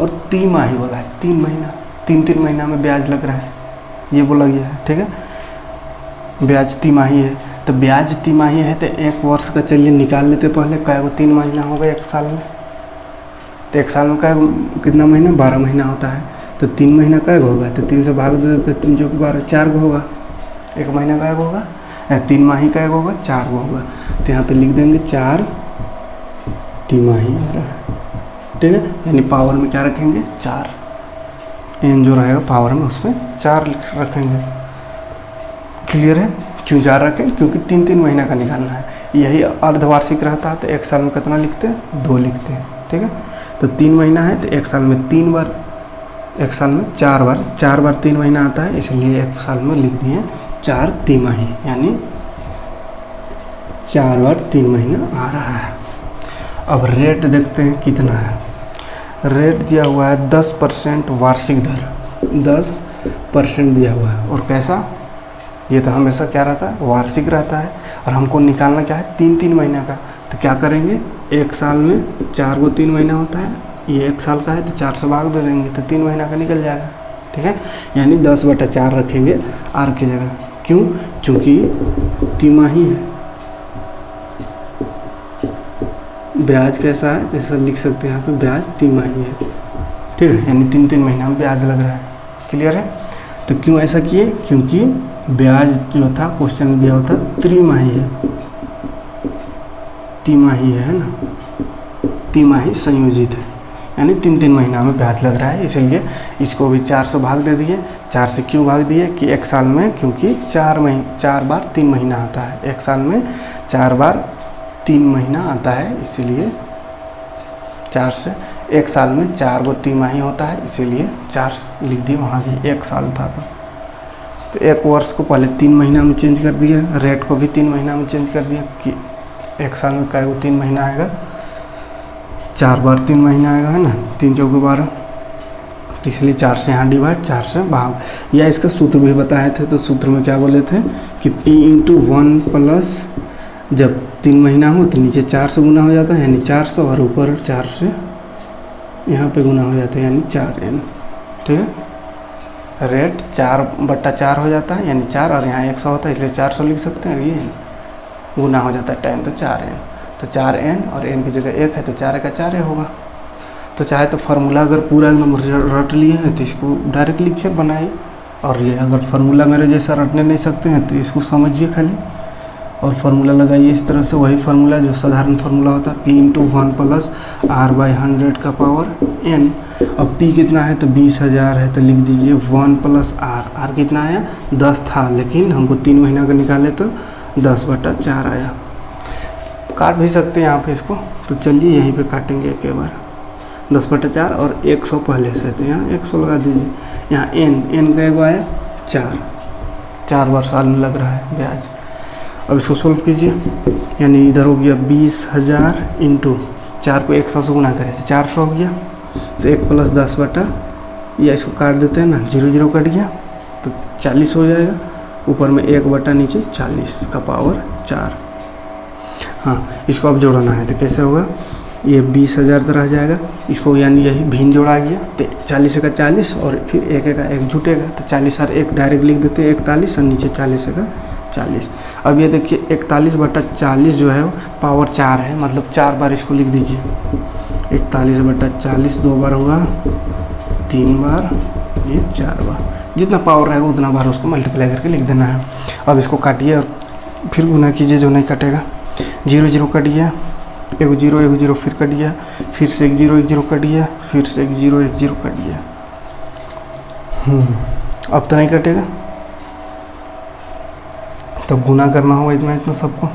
और तिमाही बोला है 3 महीना, 3-3 महीना में ब्याज लग रहा है, ये बोला गया है, ठीक है। ब्याज तिमाही है, तो ब्याज तिमाही है तो 1 वर्ष का चलिए निकाल लेते पहले, कै को 3 महीना हो गया 1 साल में। तो 1 साल में कै कितना महीना, 12 महीना होता है। तो 3 महीना कै होगा, तो 3 से भाग दे तो 3 चौक 12, 4 को होगा। 1 महीना कै होगा, 3 माही कै होगा, 4 को होगा। तो यहाँ पे लिख देंगे 4 तिमाही, ठीक है। यानी पावर में क्या रखेंगे, 4, एन जो रहेगा पावर में उसमें 4 रखेंगे, क्लियर है। क्यों 4 रखें, क्योंकि 3-3 महीना का निकालना है। यही अर्धवार्षिक रहता है तो 1 साल में कितना लिखते हैं, 2 लिखते हैं, ठीक है। तो 3 महीना है तो 1 साल में 3 बार, 1 साल में 4 बार, 4 बार 3 महीना आता है, इसलिए 1 साल में लिख दिए 4 तिमाही, यानी 4 बार 3 महीना आ रहा है। अब रेट देखते हैं कितना है। रेट दिया हुआ है 10% वार्षिक दर, 10% दिया हुआ है। और कैसा, ये तो हमेशा क्या रहता है, वार्षिक रहता है। और हमको निकालना क्या है, 3-3 महीना का। तो क्या करेंगे, 1 साल में 4 को 3 महीना होता है, ये 1 साल का है तो 4 से भाग दे देंगे तो 3 महीना का निकल जाएगा, ठीक है। यानी 10/4 रखेंगे आर की जगह। क्यों, क्योंकि तिमाही है। ब्याज कैसा है, जैसा लिख सकते हैं यहाँ पे, ब्याज तिमाही है, ठीक है। यानी 3-3 महीना में ब्याज लग रहा है, क्लियर है। तो क्यों ऐसा किए, क्योंकि ब्याज जो था क्वेश्चन में दिया होता त्रिमाही है, तिमाही है ना, तिमाही संयोजित है, यानी 3-3 महीना में ब्याज लग रहा है। इसलिए इसको भी 4 से भाग दे दिए। 4 से क्यों भाग दिए कि 1 साल में, क्योंकि 4 बार 3 महीना आता है, 1 साल में 4 बार 3 महीना आता है, इसीलिए 4 से 1 साल में 4 को तिमाही होता है, इसीलिए 4 लिख दिए। वहाँ भी 1 साल था तो 1 वर्ष को पहले 3 महीना में चेंज कर दिया, रेट को भी 3 महीना में चेंज कर दिया कि 1 साल में कै को 3 महीना आएगा, 4 बार 3 महीना आएगा, है ना, 3 चौके 12। तो इसलिए 4 से यहाँ डिवाइड, 4 से भाग। या इसका सूत्र भी बताए थे, तो सूत्र में क्या बोले थे कि P × 1 प्लस, जब 3 महीना हो तो नीचे 4 से गुना हो जाता है, यानी 400, और ऊपर 4 से यहाँ पे गुना हो जाता है, यानी 4n, ठीक है। रेट 4/4 हो जाता है, यानी 4, और यहाँ 100 होता है, इसलिए 400 लिख सकते हैं। ये गुना हो जाता है 10, तो 4n, तो 4n और n की जगह 1 है तो 4 का 4 होगा। तो चाहे तो फार्मूला अगर पूरा एकदम रट लिए हैं तो इसको डायरेक्ट लिखिए, बनाइए। और ये अगर फार्मूला मेरे जैसा रटने नहीं सकते हैं तो इसको समझिए खाली और फार्मूला लगाइए इस तरह से, वही फार्मूला जो साधारण फार्मूला होता है, P × 1 प्लस R/100 का पावर n। अब P कितना है तो 20,000 है, तो लिख दीजिए 1 प्लस R। R कितना आया, 10 था, लेकिन हमको 3 महीना का निकाले तो 10/4 आया। काट भी सकते हैं यहाँ पे इसको, तो चलिए यहीं पे काटेंगे एक बार 10/4 और 100 पहले से, तो यहाँ 100 लगा दीजिए। यहाँ n का एगो आया 4 बार साल में लग रहा है ब्याज। अब इसको सोल्व कीजिए, यानी इधर हो गया 20,000 इंटू 4 को 100 से गुना करें तो 400 हो गया, तो 1 + 10 या इसको काट देते हैं ना, 0 कट गया तो 40 हो जाएगा, ऊपर में 1 नीचे 40 का पावर 4। हाँ, इसको अब जोड़ना है तो कैसे होगा, ये 20,000 तो रह जाएगा, इसको यानी यही भिन्न जोड़ा गया तो 40 का 40 और फिर 1 का 1 जुटेगा, तो 40 और 1 डायरेक्ट लिख देते हैं 41 और नीचे 40 का 40। अब ये देखिए 41/40 जो है वो पावर 4 है, मतलब 4 बार इसको लिख दीजिए। 41/40 2 बार होगा, 3 बार, ये 4 बार, जितना पावर रहेगा उतना बार उसको मल्टीप्लाई करके लिख देना है। अब इसको काटिए और फिर गुना कीजिए, जो नहीं कटेगा। 0 कट गया, 1 0 फिर कट गया, फिर से 1 0 कट गया, फिर से 1 0 कट गया। अब तो नहीं कटेगा, तब गुना करना होगा इतना सबको,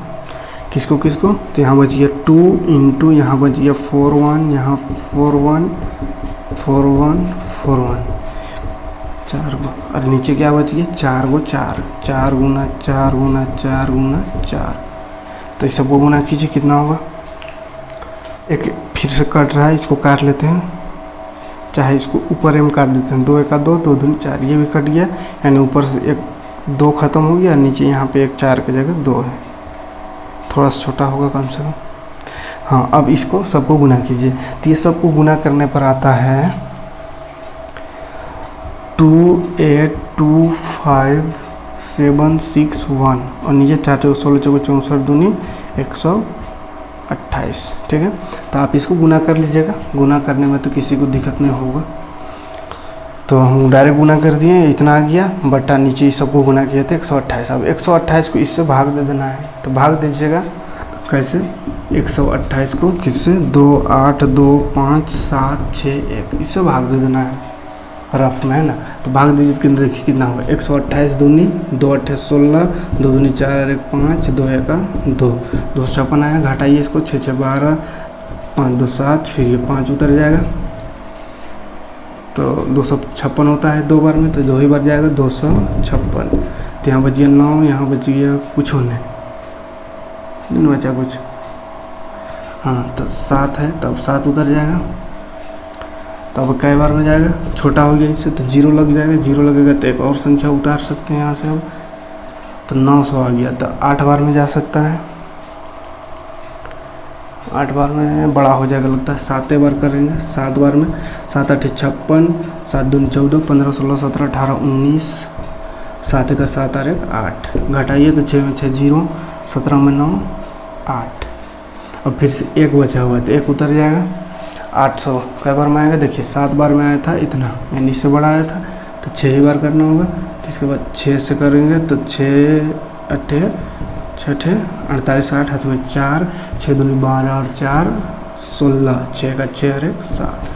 किसको, तो यहाँ बच गया 2 इंटू यहाँ बच गया 4 1, यहाँ 4 1 4 1 4 1 4 गो, और नीचे क्या बच गया 4 गो 4 4 गुना 4 गुना 4 गुना 4। तो इस सबको गुना कीजिए, कितना होगा, एक फिर से कट रहा है, इसको काट लेते हैं, चाहे इसको ऊपर में काट देते हैं, 2 1 2 2 दूनी 4, ये भी कट गया, यानी ऊपर से 1 2 ख़त्म हो गया, नीचे यहाँ पे 1 4 की जगह 2 है, थोड़ा सा छोटा होगा कम से कम। हाँ, अब इसको सबको गुना कीजिए, तो ये सबको गुना करने पर आता है 2 8 2 5 7 6 1 और नीचे 4 16 64 दूनी 128। ठीक है, तो आप इसको गुना कर लीजिएगा, गुना करने में तो किसी को दिक्कत नहीं होगा। तो हम डायरेक्ट गुना कर दिए, इतना आ गया, बटा नीचे इस सबको गुना किए थे 128। अब 128 को इससे भाग दे देना है, तो भाग दीजिएगा कैसे, 128 को किससे, 2 8 2 5 7 6 1, इससे भाग दे देना है रफ में, है ना। तो भाग दीजिए, कितना देखिए कितना होगा, 128 दूनी 2 8 16 2 दूनी 4 और 1 5 2 1 2 256 आया, घटाइए इसको 6 6 12 5 2 7, फिर ये 5 उतर जाएगा, तो 256 होता है 2 बार में, तो 2 ही बार जाएगा 256। तो यहाँ बच गया 9, यहाँ बच गया कुछ नहीं बचा कुछ, हाँ, तो 7 है, तब 7 उतर जाएगा, तो अब कई बार में जाएगा, छोटा हो गया इससे, तो 0 लग जाएगा, 0 लगेगा तो एक और संख्या उतार सकते हैं यहाँ से हम, तो 900 आ गया, तो 8 बार में जा सकता है, 8 बार में बड़ा हो जाएगा लगता है, 7 बार करेंगे, 7 बार में 7 8 56 7 2 14 15 16 17 18 19, 7 का 7 और 1 8, घटाइए तो 6 में 6 0, 17 में 9 8। अब फिर से 1 बचा हुआ है, तो 1 उतर जाएगा, 800 कई बार में आएगा, देखिए 7 बार में आया था इतना, यानी इससे बड़ा आया था, तो 6 ही बार करना होगा। तो इसके बाद 6 से करेंगे तो 6 8 6 48 8, हाथ में 4 6 दूनी 12 और 4 16, 6 का 6 और 1 7,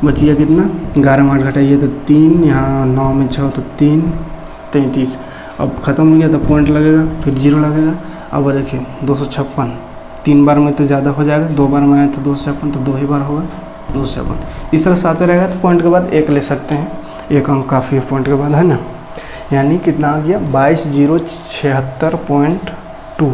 बचिए कितना, 11 में 8 घटाइए तो 3, यहाँ 9 में 6 तो 3 33। अब ख़त्म हो गया तो पॉइंट लगेगा, फिर 0 लगेगा। अब देखिए 256, 3 बार में तो ज़्यादा हो जाएगा, 2 बार में आया तो 256, तो 2 ही बार होगा 256। इस तरह से आते रहेगा, तो पॉइंट के बाद 1 ले सकते हैं, 1 अंक काफ़ी है पॉइंट के बाद, है ना। यानी कितना आ गया, 22,076.2।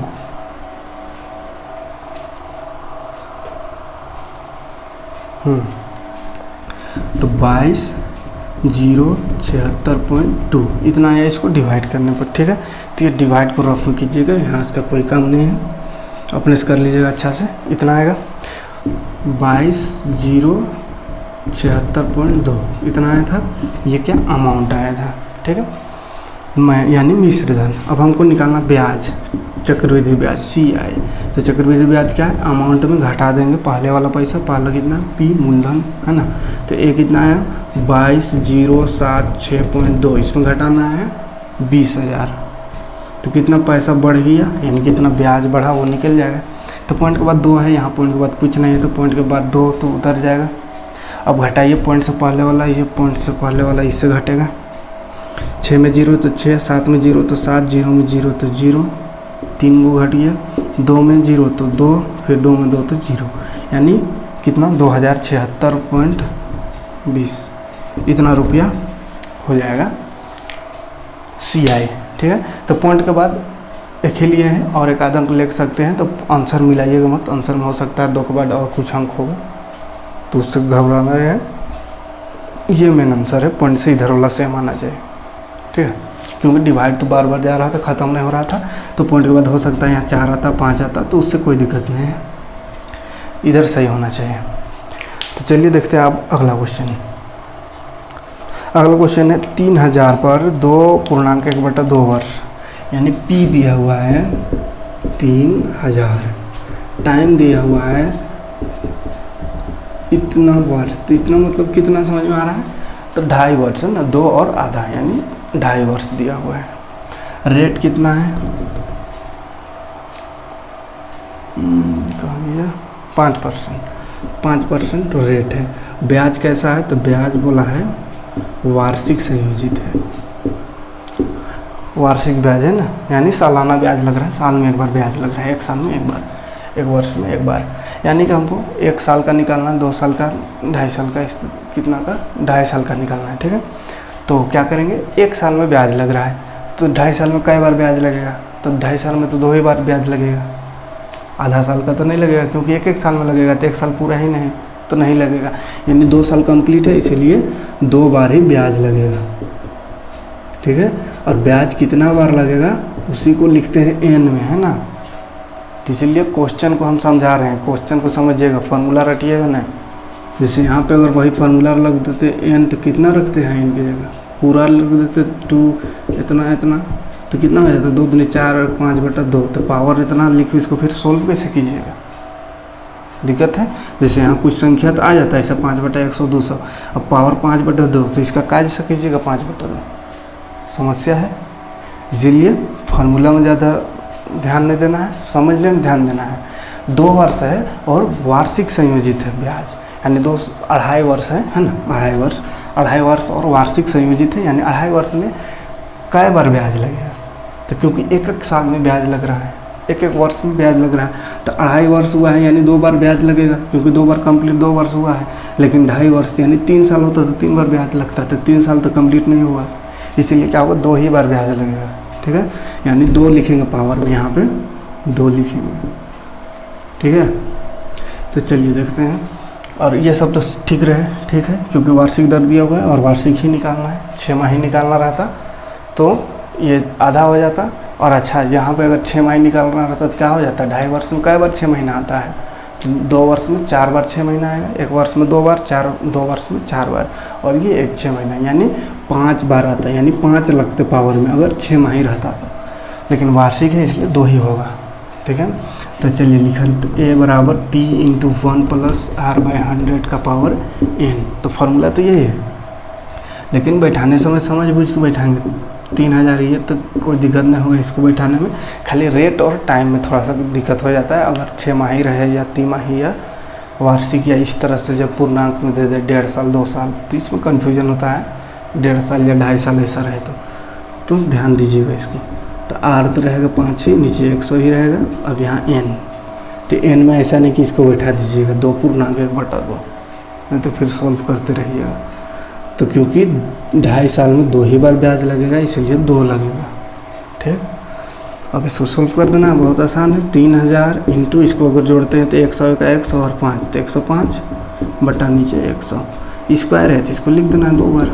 तो 22,076.2 इतना आया इसको डिवाइड करने पर। ठीक है, तो ये डिवाइड को रफ में कीजिएगा, यहाँ इसका कोई काम नहीं है, अपने से कर लीजिएगा अच्छा से। इतना आएगा 22,076.2 इतना आया था, ये क्या अमाउंट आया था। ठीक है, मैं यानी मिश्र धन। अब हमको निकालना ब्याज, चक्रवृद्धि ब्याज CI। तो चक्रवृद्धि ब्याज क्या है, अमाउंट में घटा देंगे पहले वाला पैसा, पहला कितना P मूलधन, है ना। तो ये कितना आया 22,076.2, इसमें घटाना है 20,000। तो कितना पैसा बढ़ गया, यानी कितना ब्याज बढ़ा वो निकल जाएगा। तो पॉइंट के बाद 2 है, यहाँ पॉइंट के बाद कुछ नहीं है, तो पॉइंट के बाद 2 तो उतर जाएगा। अब घटाइए पॉइंट से पहले वाला, ये पॉइंट से पहले वाला इससे घटेगा। 6 में 0 तो 6, 7 में 0 तो 7, 0 में 0 तो 0, 3 गो घट गया। 2 में 0 तो 2, फिर 2 में 2 तो 0, यानी कितना 2076.20 इतना रुपया हो जाएगा CI। ठीक है, तो पॉइंट के बाद एक ही लिए हैं और एक आधा अंक लिख सकते हैं, तो आंसर मिलाइएगा मत, आंसर में हो सकता है 2 के बाद और कुछ अंक होगा, तो उससे घबराना है। ये मेन आंसर है, पॉइंट से इधर वाला सेम आना चाहिए। ठीक है, क्योंकि डिवाइड तो बार बार जा रहा था, ख़त्म नहीं हो रहा था, तो पॉइंट के बाद हो सकता है यहाँ 4 आता 5 आता, तो उससे कोई दिक्कत नहीं है, इधर सही होना चाहिए। तो चलिए देखते हैं आप अगला क्वेश्चन। अगला क्वेश्चन है 3000 पर 2.1/2 वर्ष, यानी P दिया हुआ है 3000, टाइम दिया हुआ है इतना वर्ष, तो इतना मतलब कितना समझ में आ रहा है, तो 2.5 वर्ष है ना, 2 और आधा यानी 2.5 वर्ष दिया हुआ है। रेट कितना है, कहाँ गया, 5% रेट है। ब्याज कैसा है, तो ब्याज बोला है वार्षिक संयोजित है, वार्षिक ब्याज है ना, यानी सालाना ब्याज लग रहा है, साल में एक बार ब्याज लग रहा है, 1 साल में एक बार, 1 वर्ष में एक बार, यानी कि हमको 1 साल का निकालना है, 2 साल का, 2.5 साल का, इस कितना का 2.5 साल का निकालना है। ठीक है, तो क्या करेंगे, 1 साल में ब्याज लग रहा है, तो 2.5 साल में कई बार ब्याज लगेगा, तो 2.5 साल में तो 2 ही बार ब्याज लगेगा, आधा साल का तो नहीं लगेगा, क्योंकि 1 साल में लगेगा, तो 1 साल पूरा ही नहीं तो नहीं लगेगा, यानी 2 साल कंप्लीट है, इसीलिए 2 बार ही ब्याज लगेगा। ठीक है, और ब्याज कितना बार लगेगा उसी को लिखते हैं n में, है ना, तो इसीलिए क्वेश्चन को हम समझा रहे हैं, क्वेश्चन को समझिएगा, फार्मूला रटिएगा ना। जैसे यहाँ पे अगर वही फार्मूला रख देते n, तो कितना रखते हैं n की जगह, पूरा रख देते 2 इतना, तो कितना हो जाता है 2 दूनी 4 और 5/2, तो पावर इतना लिखो, इसको फिर सोल्व कैसे कीजिएगा, दिक्कत है। जैसे यहाँ कुछ संख्या तो आ जाता है ऐसा 5/100 200, अब पावर 5/2, तो इसका काज से कीजिएगा 5/2, समस्या है। इसीलिए फार्मूला में ज़्यादा ध्यान नहीं देना है, समझने में ध्यान देना है। 2 वर्ष है और वार्षिक संयोजित है ब्याज, यानी 2.5 वर्ष है ना, 2.5 वर्ष और वार्षिक संयोजित है, यानी 2.5 वर्ष में कई बार ब्याज लगेगा, तो क्योंकि 1 साल में ब्याज लग रहा है, 1 वर्ष में ब्याज लग रहा है, तो 2.5 वर्ष हुआ है, यानी 2 बार ब्याज लगेगा, क्योंकि 2 बार कंप्लीट 2 वर्ष हुआ है, लेकिन 2.5 वर्ष यानी 3 साल होता तो 3 बार ब्याज लगता, तो 3 साल तो कंप्लीट नहीं हुआ, इसीलिए क्या होगा 2 ही बार ब्याज लगेगा। ठीक है, यानी 2 लिखेंगे पावर में, यहाँ पे 2 लिखेंगे। ठीक है, तो चलिए देखते हैं, और ये सब तो ठीक रहे, ठीक है, क्योंकि वार्षिक दर दिया हुआ है और वार्षिक ही निकालना है, 6 माह ही निकालना रहता तो ये आधा हो जाता। और अच्छा, यहाँ पे अगर 6 माह निकालना रहता तो क्या हो जाता, 2.5 वर्ष में कई बार 6 महीना आता है, 2 वर्ष में 4 बार 6 महीना आएगा, 1 वर्ष में 2 बार, 2 वर्ष में 4 बार, और ये 1 6 महीना, यानी 5 बार आता है, यानी 5 लगते पावर में अगर 6 माह ही रहता तो, लेकिन वार्षिक है इसलिए 2 ही होगा। ठीक है, तो चलिए लिखल, तो A बराबर P × 1 + R/100 का पावर n, तो फार्मूला तो यही है, लेकिन बैठाने समय समझ बूझ के बैठाएंगे। 3000 ये तो कोई दिक्कत नहीं होगा इसको बैठाने में, खाली रेट और टाइम में थोड़ा सा दिक्कत हो जाता है, अगर 6 माह ही रहे या 3 माह या वार्षिक या इस तरह से जब पूर्णांक में दे दे 1.5 साल 2 साल, तो इसमें कन्फ्यूजन होता है, 1.5 साल या 2.5 साल ऐसा रहे तो ध्यान दीजिएगा इसको। तो R तो रहेगा 5 ही, नीचे 100 ही रहेगा, अब यहाँ n, तो n में ऐसा नहीं कि इसको बैठा दीजिएगा 2 पूर्णांक 1/2, नहीं तो फिर सॉल्व करते रहिएगा। तो क्योंकि 2.5 साल में 2 ही बार ब्याज लगेगा, इसलिए 2 लगेगा। ठीक, अब इसको सॉल्व कर देना बहुत आसान है। 3000 इंटू इसको अगर जोड़ते हैं तो 100 का 100 और 5 तो 105 बटा नीचे 100, स्क्वायर है तो इसको लिख देना है 2 बार।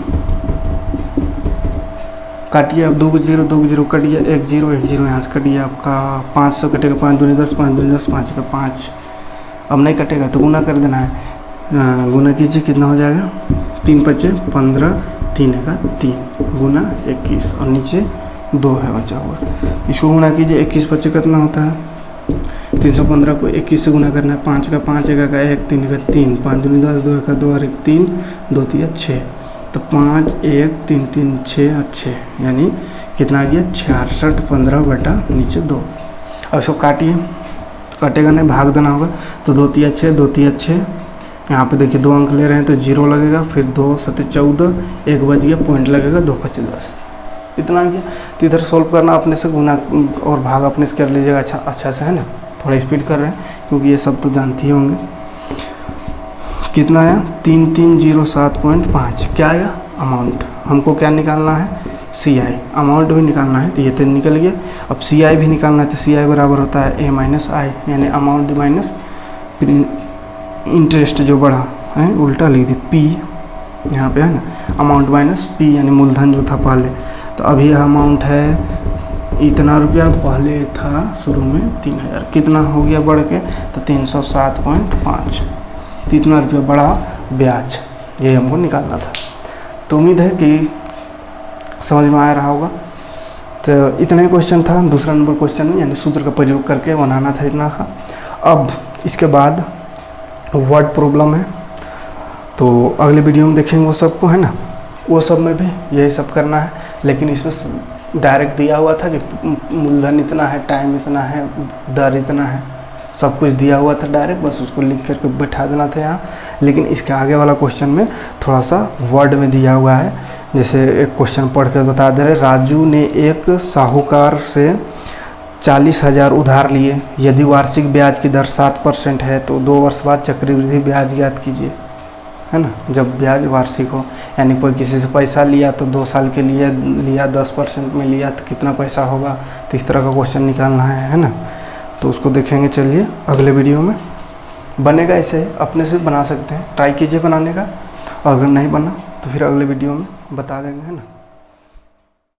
काटिए, अब 2 को 0 कट गया, 1 0 यहाँ से कट गया, आपका 500 कटेगा, 5 दूनी 10, 5 दूनी 10, 5 का 5। अब नहीं कटेगा तो गुना कर देना है, गुना कीजिए, कितना हो जाएगा, 3 × 5 = 15, 3 × 3 गुना 21, और नीचे 2 है बचा हुआ, इसको गुना कीजिए, 21 × 5 कितना होता है, 315 को 21 से गुना करना है, 5 का 5, 1 का 1, 3 का 3, 5 दूनी 10, 2 का 2 और 1 3, 2 3 6, तो 5 1 3 3 6 और 6, यानी कितना आ गया 66 15 बटा नीचे 2। अब इसको काटिए, कटेगा नहीं, भाग देना होगा, तो 2 3 6, 2 3 6, यहाँ पे देखिए 2 अंक ले रहे हैं तो 0 लगेगा, फिर 2 7 14, 1 बच गया, पॉइंट लगेगा, 2 5 10, इतना आ गया। तो इधर सोल्व करना अपने से, गुना और भाग अपने से कर लीजिएगा अच्छा से, है ना। थोड़ा स्पीड कर रहे हैं क्योंकि ये सब तो जानते ही होंगे। कितना आया 3307.5, क्या आया अमाउंट। हमको क्या निकालना है CI, अमाउंट भी निकालना है, तो ये तो निकल गया। अब CI भी निकालना है, तो CI बराबर होता है A माइनस आई, यानी अमाउंट माइनस इंटरेस्ट जो बढ़ा है, उल्टा लिख दी P यहाँ पे है ना, अमाउंट माइनस P यानी मूलधन जो था पहले। तो अभी अमाउंट है इतना रुपया, पहले था शुरू में 3000, कितना हो गया बढ़ के, तो 307.5, तो इतना रुपया बढ़ा ब्याज, ये हमको निकालना था। तो उम्मीद है कि समझ में आ रहा होगा। तो इतना ही क्वेश्चन था दूसरा नंबर क्वेश्चन में, यानी सूत्र का प्रयोग करके बनाना था इतना का। अब इसके बाद वर्ड प्रॉब्लम है, तो अगले वीडियो में देखेंगे वो सबको, है ना। वो सब में भी यही सब करना है, लेकिन इसमें डायरेक्ट दिया हुआ था कि मूलधन इतना है, टाइम इतना है, दर इतना है, सब कुछ दिया हुआ था डायरेक्ट, बस उसको लिख करके बैठा देना था यहाँ। लेकिन इसके आगे वाला क्वेश्चन में थोड़ा सा वर्ड में दिया हुआ है। जैसे एक क्वेश्चन पढ़ कर बता दे रहे, राजू ने एक साहूकार से 40,000 उधार लिए, यदि वार्षिक ब्याज की दर 7% है तो 2 वर्ष बाद चक्रवृद्धि ब्याज ज्ञात कीजिए, है ना। जब ब्याज वार्षिक हो, यानी कोई किसी से पैसा लिया तो 2 साल के लिए लिया, 10% में लिया तो कितना पैसा होगा, तो इस तरह का क्वेश्चन निकालना है ना। तो उसको देखेंगे, चलिए अगले वीडियो में। बनेगा ऐसे ही, अपने से बना सकते हैं, ट्राई कीजिए बनाने का, और अगर नहीं बना तो फिर अगले वीडियो में बता देंगे, है ना।